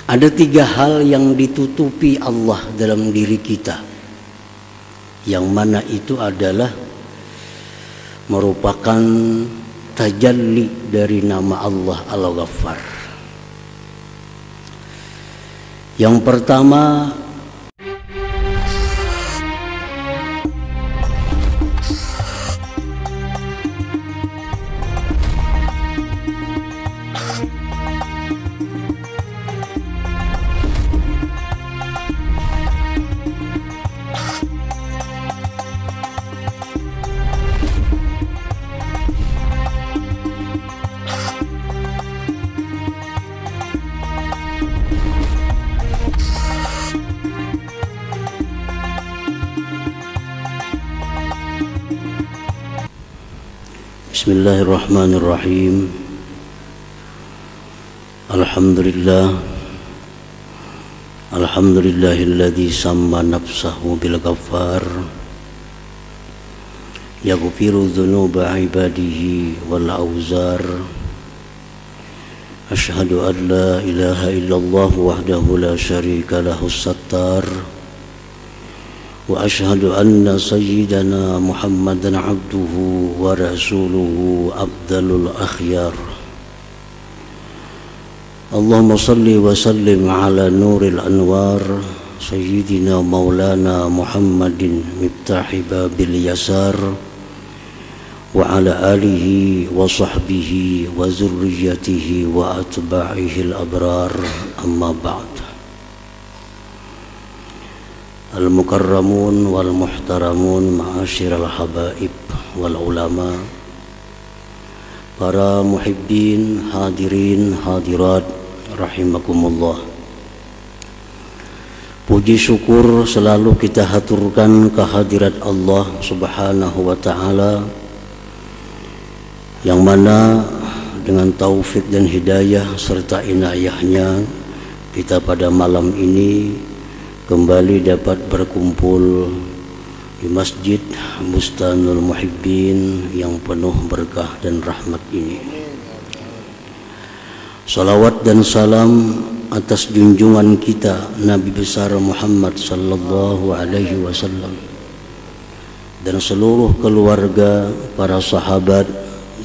Ada 3 hal yang ditutupi Allah dalam diri kita, yang mana itu adalah merupakan tajalli dari nama Allah Al-Ghaffar. Yang pertama, Bismillahirrahmanirrahim. Alhamdulillahilladzi samma nafsahu bil ghaffar yaghfiru dzunuba ibadihi wal auzar. Asyhadu an la ilaha illallah wahdahu la syarika lahu sattar. Wa asyhadu anna sayyidana Muhammadan abduhu wa rasuluhu abdalul akhyar. Allahumma salli wa sallim ala nuril anwar sayyidina maulana Muhammadin miftahi babil yasar wa ala alihi wa sahbihi wa zurriyatihi wa atba'ihi al-abrar. Amma ba'd. Al-mukarramun wal muhtaramun ma'asyiral habaib wal ulama, para muhibbin, hadirin, hadirat rahimakumullah. Puji syukur selalu kita haturkan kehadirat Allah Subhanahu wa ta'ala, yang mana dengan taufik dan hidayah serta inayahnya kita pada malam ini kembali dapat berkumpul di Masjid Bustanul Muhibbin yang penuh berkah dan rahmat ini. Salawat dan salam atas junjungan kita Nabi besar Muhammad sallallahu alaihi wasallam dan seluruh keluarga, para sahabat,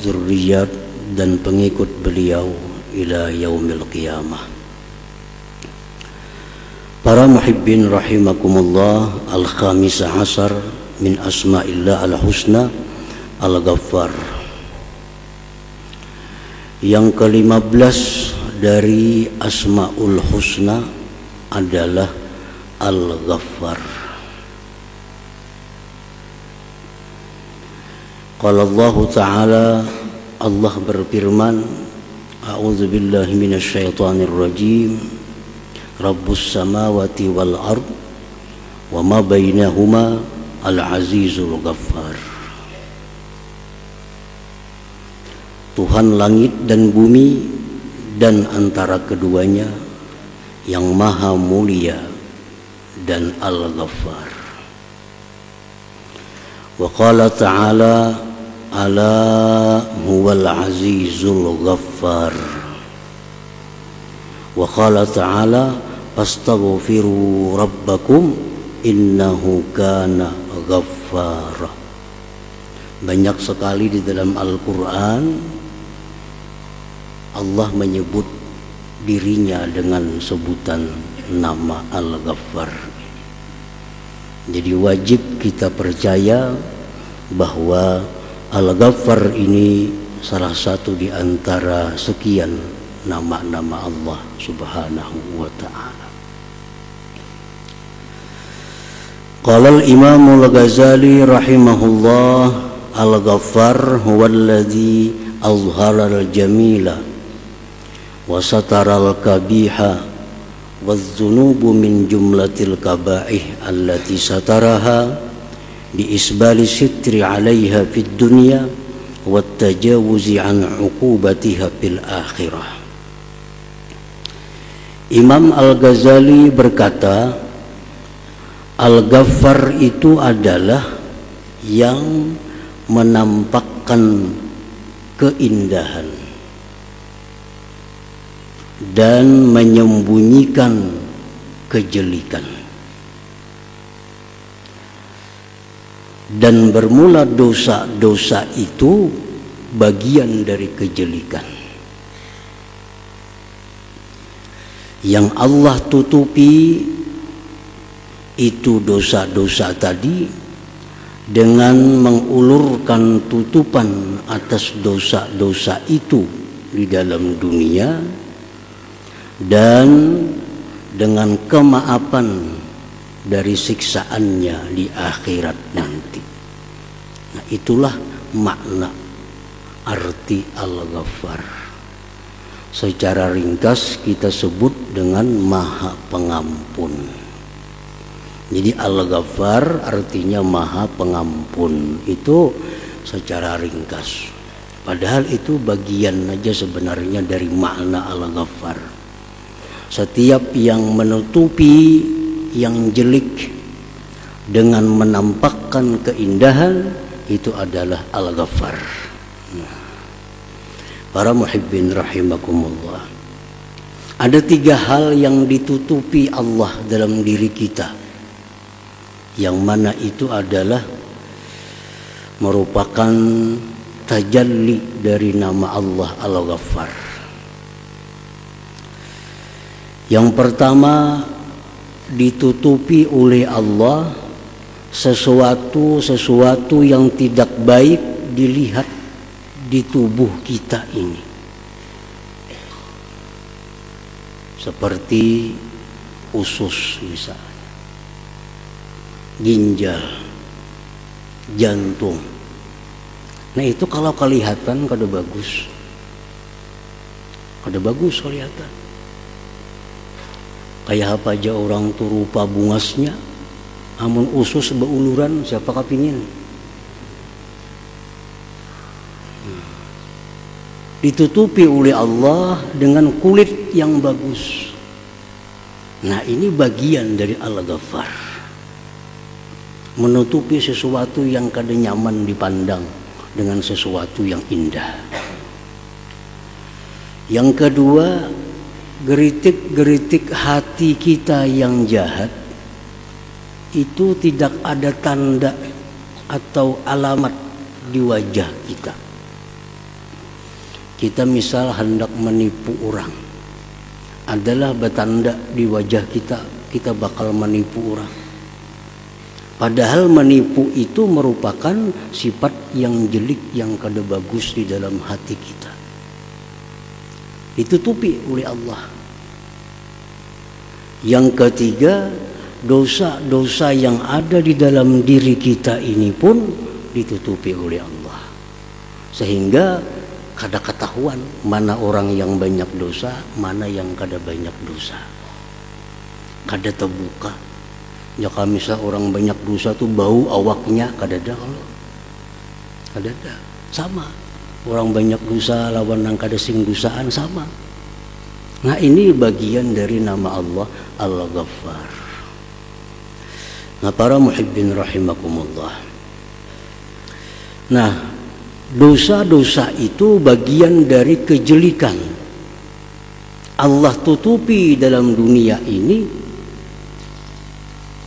zurriyat dan pengikut beliau ila yaumil qiyamah. Para muhibbin rahimakumullah, al-khamisah asar min asma'illah al-husna al-ghaffar. Yang ke-15 dari asma'ul husna adalah al-ghaffar. Qala Allah Ta'ala, Allah berfirman, a'udzu billahi minasyaitonir rajim. Rabbus samawati wal ard wa ma bainahuma al-azizul ghaffar. Tuhan langit dan bumi dan antara keduanya, yang maha mulia dan al-ghaffar. Wa qala ta'ala, ala huwal azizul ghaffar. Wa qala ta'ala, astaghfiru rabbakum innahu kana ghaffara. Banyak sekali di dalam Al-Quran Allah menyebut dirinya dengan sebutan nama Al-Ghaffar. Jadi wajib kita percaya bahwa Al-Ghaffar ini salah satu di antara sekian nama-nama Allah Subhanahu wa ta'ala. Qala al-Imam al-Ghazali rahimahullah, al-Ghaffar huwa alladhi azhara al-jamila wa satara al-kabiha wa adh-dhunubu min jumlatil kaba'ih allati sataraha bi isbali sitri 'alayha fid dunya wa at-tajawuzi 'an 'uqubatiha fil akhirah. Imam Al-Ghazali berkata, Al-Ghaffar itu adalah yang menampakkan keindahan, dan menyembunyikan kejelikan. Dan bermula dosa-dosa itu bagian dari kejelikan. Yang Allah tutupi itu dosa-dosa tadi dengan mengulurkan tutupan atas dosa-dosa itu di dalam dunia, dan dengan kemaafan dari siksaannya di akhirat nanti. Nah, itulah makna arti Al-Ghaffar. Secara ringkas kita sebut dengan Maha Pengampun. Jadi Al-Ghaffar artinya Maha Pengampun, itu secara ringkas. Padahal itu bagian aja sebenarnya dari makna Al-Ghaffar. Setiap yang menutupi yang jelek dengan menampakkan keindahan, itu adalah Al-Ghaffar. Para muhibbin rahimakumullah, ada 3 hal yang ditutupi Allah dalam diri kita, yang mana itu adalah merupakan tajalli dari nama Allah Al-Ghaffar. Yang pertama, ditutupi oleh Allah sesuatu yang tidak baik dilihat di tubuh kita ini, seperti usus misalnya, ginjal, jantung. Nah, itu kalau kelihatan kada bagus kelihatan. Kayak apa aja orang tuh rupa bungasnya, amun usus beuluran, siapa kepingin? Ditutupi oleh Allah dengan kulit yang bagus. Nah, ini bagian dari Al-Ghaffar, menutupi sesuatu yang kada nyaman dipandang dengan sesuatu yang indah. Yang kedua, geritik-geritik hati kita yang jahat itu tidak ada tanda atau alamat di wajah kita. Kita misal hendak menipu orang, adalah bertanda di wajah kita, kita bakal menipu orang. Padahal menipu itu merupakan sifat yang jelek, yang kada bagus di dalam hati kita. Ditutupi oleh Allah. Yang ketiga, dosa-dosa yang ada di dalam diri kita ini pun ditutupi oleh Allah, sehingga kada ketahuan mana orang yang banyak dosa, mana yang kada banyak dosa. Kada terbuka. Ya, kalau misal orang banyak dosa tuh bau awaknya kada ada, kalau kada ada. Sama. Orang banyak dosa lawan nang kada sing dosaan sama. Nah, ini bagian dari nama Allah Al-Ghaffar. Nah, para muhibbin rahimakumullah. Nah, dosa-dosa itu bagian dari kejelikan. Allah tutupi dalam dunia ini,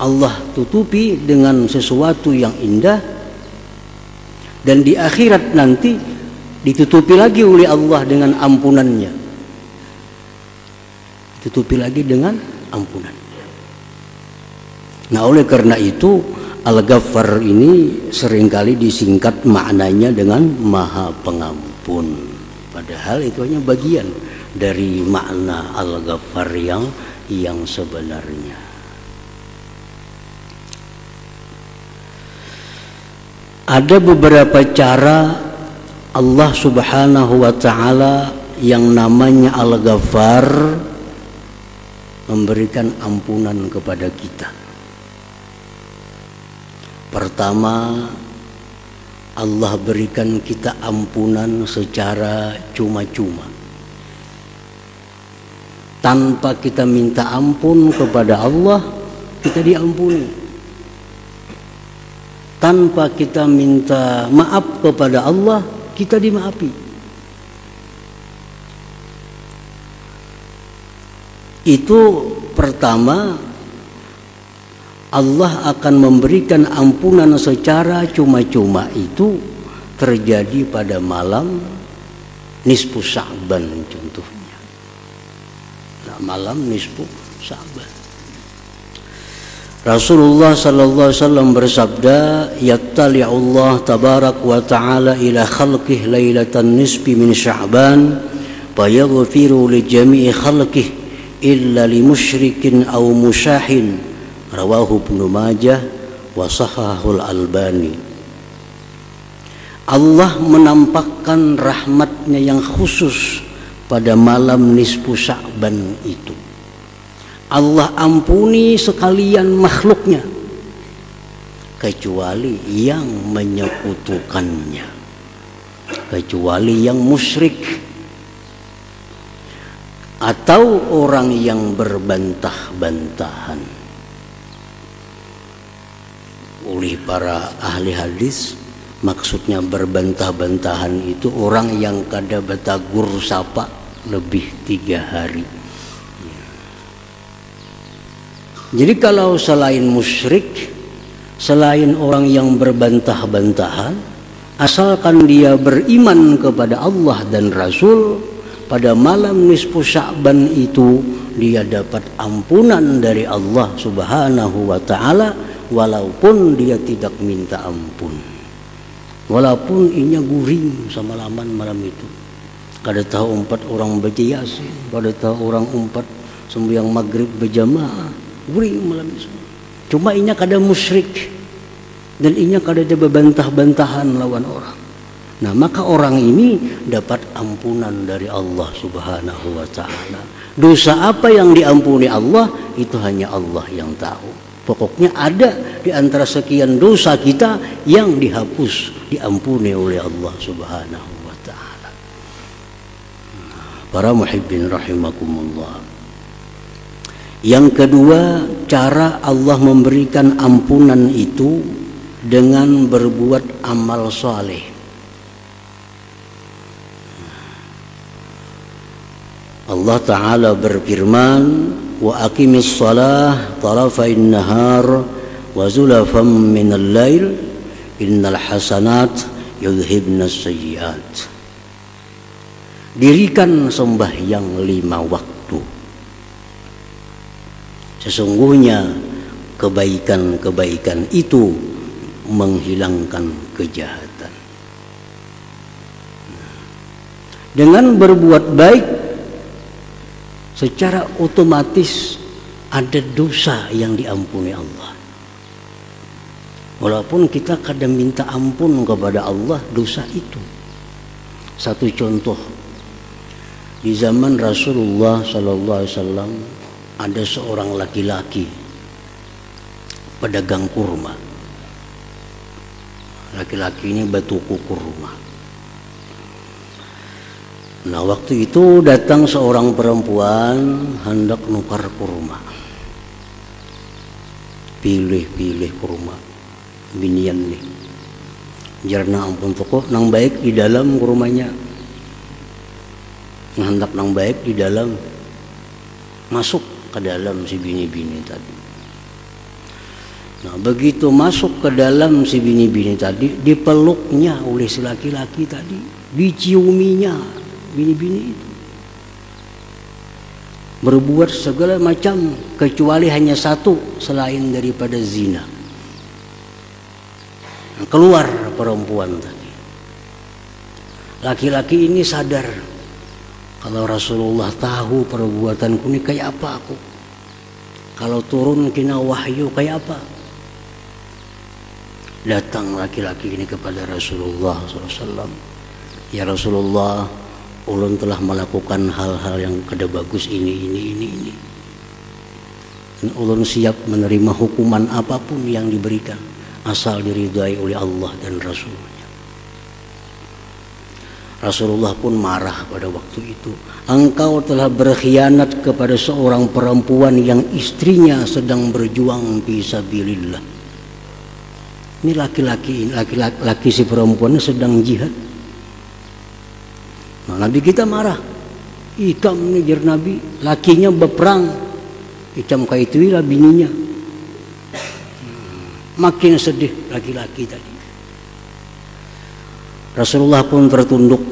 Allah tutupi dengan sesuatu yang indah, dan di akhirat nanti ditutupi lagi oleh Allah dengan ampunannya. Ditutupi lagi dengan ampunan. Nah, oleh karena itu Al-Ghaffar ini seringkali disingkat maknanya dengan Maha Pengampun. Padahal itu hanya bagian dari makna Al-Ghaffar yang sebenarnya. Ada beberapa cara Allah Subhanahu wa ta'ala yang namanya Al-Ghaffar memberikan ampunan kepada kita. Pertama, Allah berikan kita ampunan secara cuma-cuma, tanpa kita minta ampun kepada Allah, kita diampuni. Tanpa kita minta maaf kepada Allah, kita dimaafi. itu pertama, Allah akan memberikan ampunan secara cuma-cuma itu terjadi pada malam nisfu Sya'ban contohnya. Nah, malam nisfu Sya'ban. Rasulullah sallallahu alaihi wasallam bersabda, "Yattali'u Allah tabarak wa ta'ala ila khalqihi lailatan nisfi min Sya'ban, fayaghfiru li jami'i khalqihi illa li musyrikin aw musyahin." Rawahu Ibnu Majah wa sahahul Albani. Allah menampakkan rahmatnya yang khusus pada malam nisfu Sya'ban itu. Allah ampuni sekalian makhluknya kecuali yang menyekutukannya, kecuali yang musyrik atau orang yang berbantah-bantahan. Oleh para ahli hadis, maksudnya berbantah-bantahan itu orang yang kada batagur sapa lebih 3 hari. Jadi kalau selain musyrik, selain orang yang berbantah-bantahan, asalkan dia beriman kepada Allah dan Rasul, pada malam nisfu Sya'ban itu dia dapat ampunan dari Allah Subhanahu wa ta'ala, walaupun dia tidak minta ampun, walaupun inya guring sama laman malam itu. Kada tahu 4 orang baca Yasin, kada tahu orang 4 sembahyang maghrib berjamaah, guring malam itu. Cuma inya kada musyrik dan inya kada ada bebantah-bantahan lawan orang. Nah, maka orang ini dapat ampunan dari Allah Subhanahu wa ta'ala. Dosa apa yang diampuni Allah itu hanya Allah yang tahu. Pokoknya ada di antara sekian dosa kita yang dihapus, diampuni oleh Allah Subhanahu wa ta'ala. Para muhibbin rahimakumullah. Yang kedua, cara Allah memberikan ampunan itu dengan berbuat amal soleh. Allah Ta'ala berfirman, wa aqimis shalah tarafain nahar wa zulafam minal lail innal hasanat yudhibnas sayyiat. Dirikan sembahyang 5 waktu. Sesungguhnya kebaikan-kebaikan itu menghilangkan kejahatan. Dengan berbuat baik, secara otomatis ada dosa yang diampuni Allah. Walaupun kita kadang minta ampun kepada Allah dosa itu. Satu contoh, di zaman Rasulullah sallallahu alaihi wasallam ada seorang laki-laki pedagang kurma. Laki-laki ini batuku kurma. Nah, waktu itu datang seorang perempuan hendak nukar kurma. Pilih kurma binian nih. Jarna ampun toko nang baik di dalam kurmanya. Hendak nang baik di dalam, masuk ke dalam si bini-bini tadi. Nah, begitu masuk ke dalam si bini-bini tadi, dipeluknya oleh si laki-laki tadi, diciuminya bini-bini itu. Berbuat segala macam kecuali hanya satu selain daripada zina. Nah, keluar perempuan tadi. Laki-laki ini sadar, kalau Rasulullah tahu perbuatanku ini kayak apa aku, kalau turun kena wahyu kayak apa. Datang laki-laki ini kepada Rasulullah SAW. Ya Rasulullah, ulun telah melakukan hal-hal yang kada bagus ini. Dan ulun siap menerima hukuman apapun yang diberikan, asal diridai oleh Allah dan Rasul. Rasulullah pun marah pada waktu itu. Engkau telah berkhianat kepada seorang perempuan yang istrinya sedang berjuang fisabilillah. Ini laki-laki si perempuan sedang jihad. Nah, Nabi kita marah. Ikam nih jar Nabi, lakinya berperang. Ikam kaitulah bininya. Makin sedih laki-laki tadi. Rasulullah pun tertunduk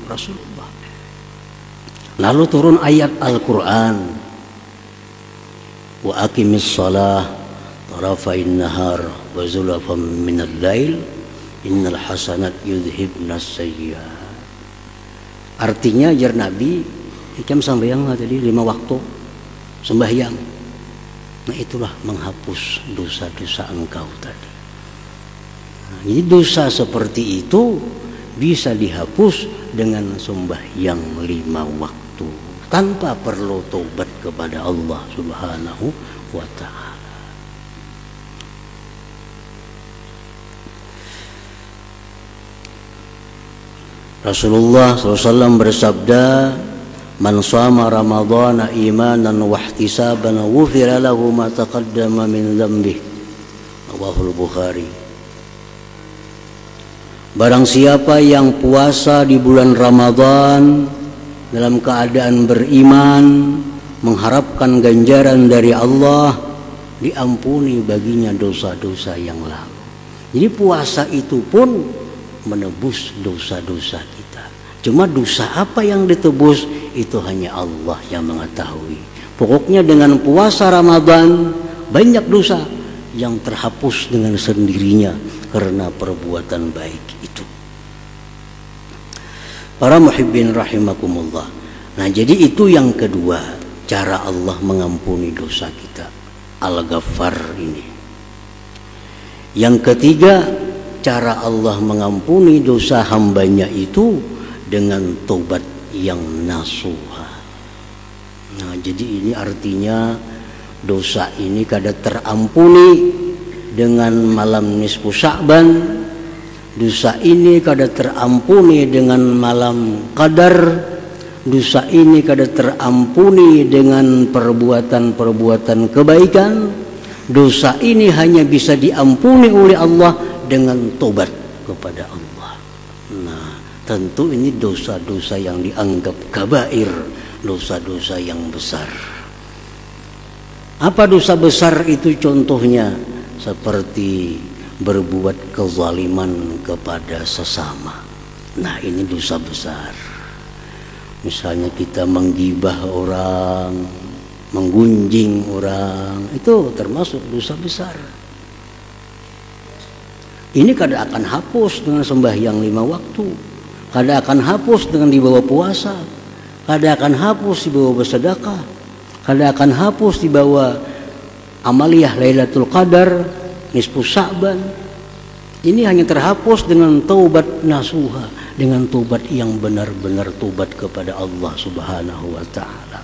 Rasulullah. Lalu turun ayat Al-Quran, wa aqimis shalah tarafain nahar wa zulafam minal lail innal hasanat yudhibnas sayyi'at. Artinya jar Nabi, ikam sembahyang tadi 5 waktu sembahyang. Nah itulah menghapus dosa-dosa engkau tadi. Nah, jadi dosa seperti itu bisa dihapus dengan sembahyang 5 waktu tanpa perlu taubat kepada Allah Subhanahu wa ta'ala. Rasulullah SAW bersabda, man shama ramadhana imanan wa ihtisaban ghufira lahu ma taqaddama min dzambihi. Rawahul Bukhari. Barang siapa yang puasa di bulan Ramadan dalam keadaan beriman, mengharapkan ganjaran dari Allah, diampuni baginya dosa-dosa yang lalu. Jadi puasa itu pun menebus dosa-dosa kita. Cuma dosa apa yang ditebus itu hanya Allah yang mengetahui. Pokoknya dengan puasa Ramadan banyak dosa yang terhapus dengan sendirinya karena perbuatan baik itu. Para muhibbin rahimakumullah. Nah, jadi itu yang kedua, cara Allah mengampuni dosa kita, Al-Ghaffar ini. Yang ketiga, cara Allah mengampuni dosa hambanya itu dengan taubat yang nasuha. Nah, jadi ini artinya dosa ini kada terampuni dengan malam nisfu Sya'ban. Dosa ini kada terampuni dengan malam Qadar. Dosa ini kada terampuni dengan perbuatan-perbuatan kebaikan. Dosa ini hanya bisa diampuni oleh Allah dengan tobat kepada Allah. Nah, tentu ini dosa-dosa yang dianggap kabair, dosa-dosa yang besar. Apa dosa besar itu contohnya? Seperti berbuat kezaliman kepada sesama. Nah, ini dosa besar. Misalnya kita menggibah orang, menggunjing orang, itu termasuk dosa besar. Ini kada akan hapus dengan sembahyang 5 waktu, kada akan hapus dengan dibawa puasa, kada akan hapus dibawa bersedekah, kada akan hapus dibawa amaliyah Lailatul Qadar, nisfu Sya'ban. Ini hanya terhapus dengan taubat nasuha, dengan taubat yang benar-benar taubat kepada Allah Subhanahu wa ta'ala.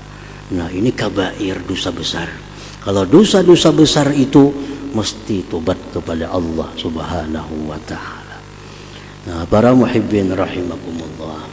Nah, ini kabair, dosa besar. Kalau dosa-dosa besar itu mesti tobat kepada Allah Subhanahu wa ta'ala. Nah, para muhibbin rahimakumullah.